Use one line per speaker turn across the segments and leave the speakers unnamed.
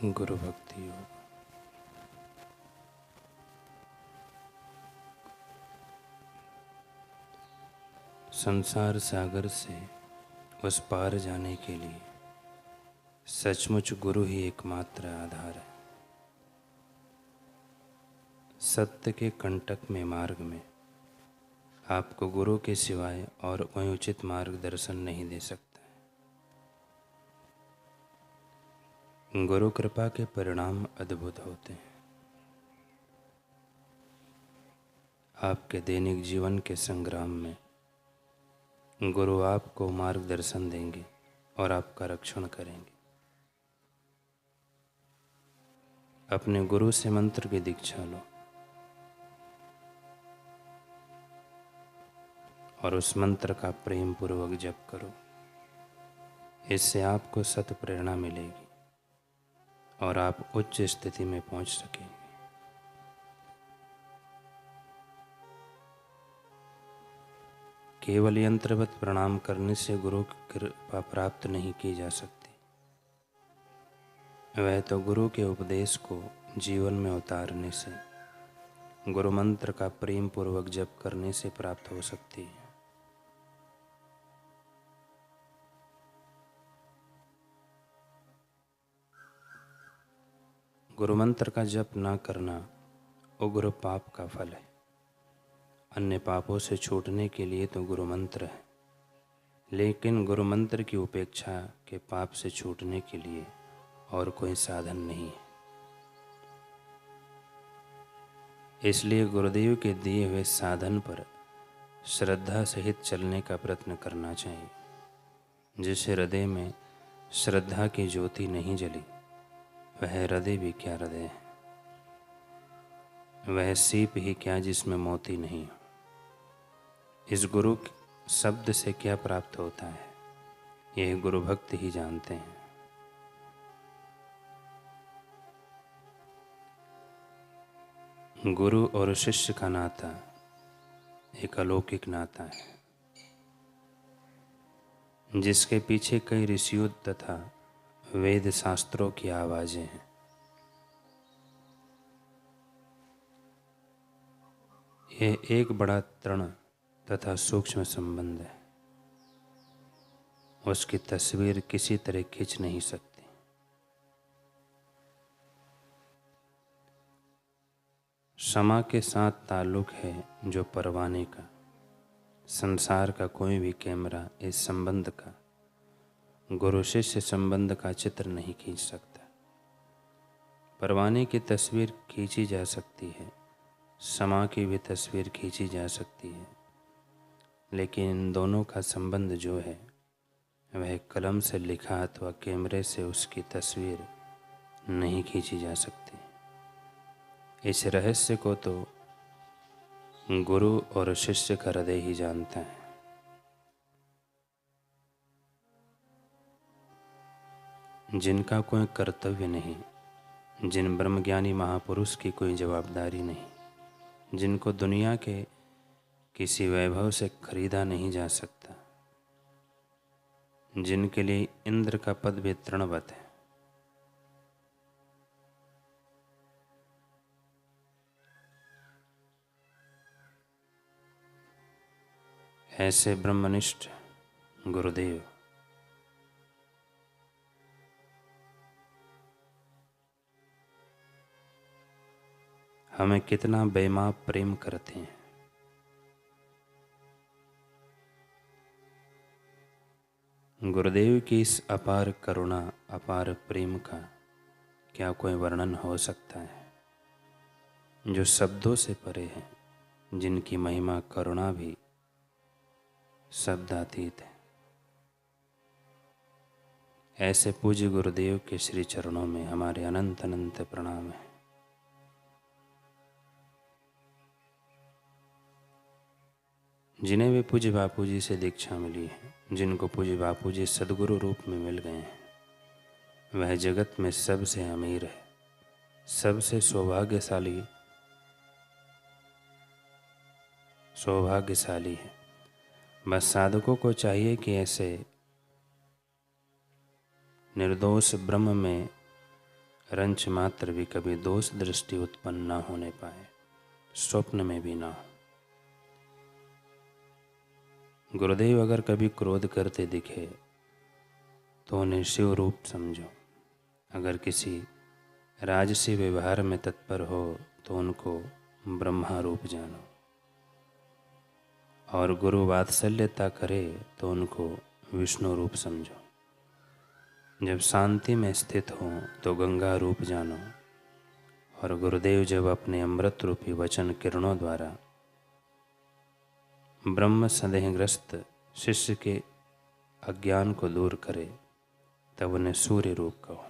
गुरु भक्ति योग। संसार सागर से उस पार जाने के लिए सचमुच गुरु ही एकमात्र आधार है। सत्य के कंटक में मार्ग में आपको गुरु के सिवाय और कोई उचित मार्गदर्शन नहीं दे सकता है। गुरु कृपा के परिणाम अद्भुत होते हैं। आपके दैनिक जीवन के संग्राम में गुरु आपको मार्गदर्शन देंगे और आपका रक्षण करेंगे। अपने गुरु से मंत्र की दीक्षा लो और उस मंत्र का प्रेम पूर्वक जप करो। इससे आपको सत प्रेरणा मिलेगी और आप उच्च स्थिति में पहुंच सकेंगे। केवल यंत्रवत प्रणाम करने से गुरु की कृपा प्राप्त नहीं की जा सकती। वह तो गुरु के उपदेश को जीवन में उतारने से, गुरु मंत्र का प्रेम पूर्वक जप करने से प्राप्त हो सकती है। गुरु मंत्र का जप न करना उग्र पाप का फल है। अन्य पापों से छूटने के लिए तो गुरु मंत्र है, लेकिन गुरु मंत्र की उपेक्षा के पाप से छूटने के लिए और कोई साधन नहीं है। इसलिए गुरुदेव के दिए हुए साधन पर श्रद्धा सहित चलने का प्रयत्न करना चाहिए। जिस हृदय में श्रद्धा की ज्योति नहीं जली, वह हृदय भी क्या हृदय है। वह सीप ही क्या जिसमें मोती नहीं हो। इस गुरु शब्द से क्या प्राप्त होता है, यह गुरु भक्त ही जानते हैं। गुरु और शिष्य का नाता एक अलौकिक नाता है, जिसके पीछे कई ऋषियों तथा वेद शास्त्रों की आवाजें हैं। यह एक बड़ा तृण तथा सूक्ष्म संबंध है। उसकी तस्वीर किसी तरह खींच नहीं सकती। क्षमा के साथ ताल्लुक है जो परवाने का। संसार का कोई भी कैमरा इस संबंध का, गुरु शिष्य संबंध का चित्र नहीं खींच सकता। परवाने की तस्वीर खींची जा सकती है, क्षमा की भी तस्वीर खींची जा सकती है, लेकिन इन दोनों का संबंध जो है वह कलम से लिखा अथवा कैमरे से उसकी तस्वीर नहीं खींची जा सकती। इस रहस्य को तो गुरु और शिष्य का हृदय ही जानता है। जिनका कोई कर्तव्य नहीं, जिन ब्रह्मज्ञानी महापुरुष की कोई जवाबदारी नहीं, जिनको दुनिया के किसी वैभव से खरीदा नहीं जा सकता, जिनके लिए इंद्र का पद भी तृणवत है, ऐसे ब्रह्मनिष्ठ गुरुदेव हमें कितना बेमाप प्रेम करते हैं। गुरुदेव की इस अपार करुणा, अपार प्रेम का क्या कोई वर्णन हो सकता है, जो शब्दों से परे है, जिनकी महिमा करुणा भी शब्दातीत है। ऐसे पूज्य गुरुदेव के श्री चरणों में हमारे अनंत अनंत प्रणाम है। जिन्हें भी पूज्य बापू जी से दीक्षा मिली है, जिनको पूज्य बापू जी सदगुरु रूप में मिल गए हैं, वह जगत में सबसे अमीर है, सबसे सौभाग्यशाली है। बस साधकों को चाहिए कि ऐसे निर्दोष ब्रह्म में रंच मात्र भी कभी दोष दृष्टि उत्पन्न न होने पाए, स्वप्न में भी ना हो। गुरुदेव अगर कभी क्रोध करते दिखे तो उन्हें शिव रूप समझो। अगर किसी राजसी व्यवहार में तत्पर हो तो उनको ब्रह्मा रूप जानो। और गुरु वात्सल्यता करे तो उनको विष्णु रूप समझो। जब शांति में स्थित हो तो गंगा रूप जानो। और गुरुदेव जब अपने अमृत रूपी वचन किरणों द्वारा ब्रह्म संदेहग्रस्त शिष्य के अज्ञान को दूर करे तब उन्हें सूर्य रूप कहो।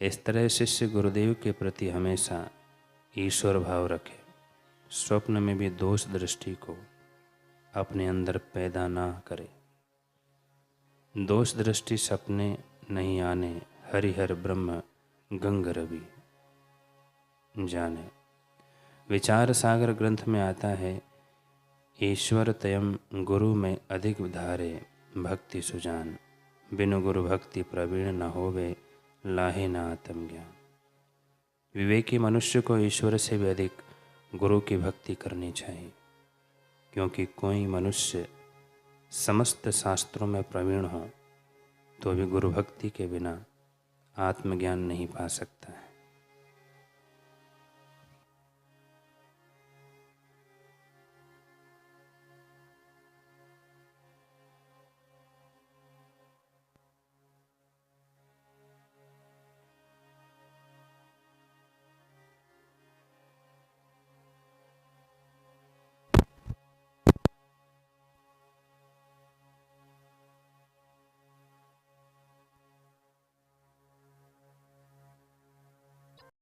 इस तरह शिष्य गुरुदेव के प्रति हमेशा ईश्वर भाव रखे, स्वप्न में भी दोष दृष्टि को अपने अंदर पैदा ना करे। दोष दृष्टि सपने नहीं आने, हरिहर ब्रह्म गंग रवि जाने। विचार सागर ग्रंथ में आता है, ईश्वर तयम गुरु में अधिक धारे भक्ति सुजान, बिनु गुरु भक्ति प्रवीण न होवे लाहे न आत्मज्ञान। विवेकी मनुष्य को ईश्वर से भी अधिक गुरु की भक्ति करनी चाहिए, क्योंकि कोई मनुष्य समस्त शास्त्रों में प्रवीण हो तो भी गुरु भक्ति के बिना आत्मज्ञान नहीं पा सकता है।